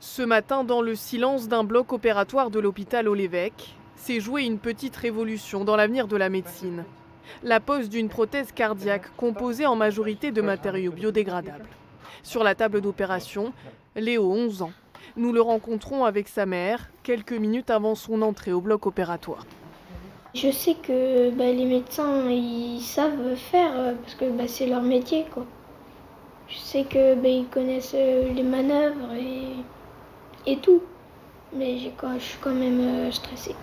Ce matin, dans le silence d'un bloc opératoire de l'hôpital Olévêque, s'est jouée une petite révolution dans l'avenir de la médecine. La pose d'une prothèse cardiaque composée en majorité de matériaux biodégradables. Sur la table d'opération, Léo, 11 ans. Nous le rencontrons avec sa mère quelques minutes avant son entrée au bloc opératoire. Je sais que les médecins, ils savent faire parce que c'est leur métier, quoi. Je sais que ils connaissent les manœuvres et tout. Mais je suis quand même stressée.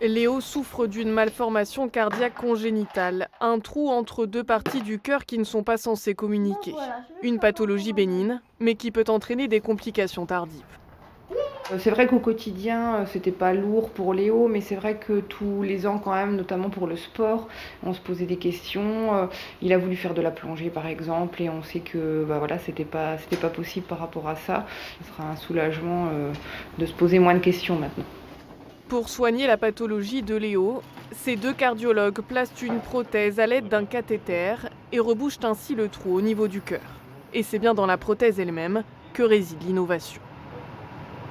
Léo souffre d'une malformation cardiaque congénitale, un trou entre deux parties du cœur qui ne sont pas censées communiquer. Une pathologie bénigne, mais qui peut entraîner des complications tardives. C'est vrai qu'au quotidien, c'était pas lourd pour Léo, mais c'est vrai que tous les ans quand même, notamment pour le sport, on se posait des questions. Il a voulu faire de la plongée par exemple, et on sait que c'était pas possible par rapport à ça. Ce sera un soulagement de se poser moins de questions maintenant. Pour soigner la pathologie de Léo, ces deux cardiologues placent une prothèse à l'aide d'un cathéter et rebouchent ainsi le trou au niveau du cœur. Et c'est bien dans la prothèse elle-même que réside l'innovation.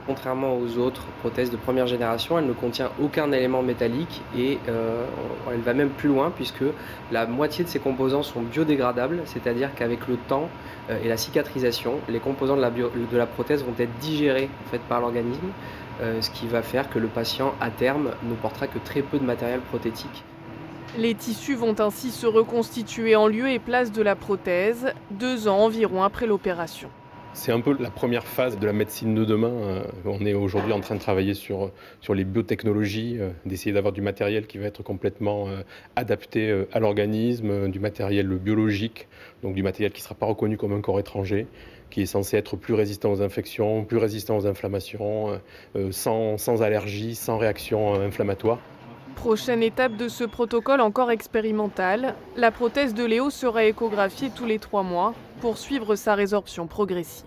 Contrairement aux autres prothèses de première génération, elle ne contient aucun élément métallique et elle va même plus loin puisque la moitié de ses composants sont biodégradables, c'est-à-dire qu'avec le temps et la cicatrisation, les composants de la prothèse vont être digérés en fait, par l'organisme, ce qui va faire que le patient à terme ne portera que très peu de matériel prothétique. Les tissus vont ainsi se reconstituer en lieu et place de la prothèse, 2 ans environ après l'opération. C'est un peu la première phase de la médecine de demain. On est aujourd'hui en train de travailler sur les biotechnologies, d'essayer d'avoir du matériel qui va être complètement adapté à l'organisme, du matériel biologique, donc du matériel qui ne sera pas reconnu comme un corps étranger, qui est censé être plus résistant aux infections, plus résistant aux inflammations, sans allergie, sans réaction inflammatoire. Prochaine étape de ce protocole encore expérimental, la prothèse de Léo sera échographiée tous les 3 mois pour suivre sa résorption progressive.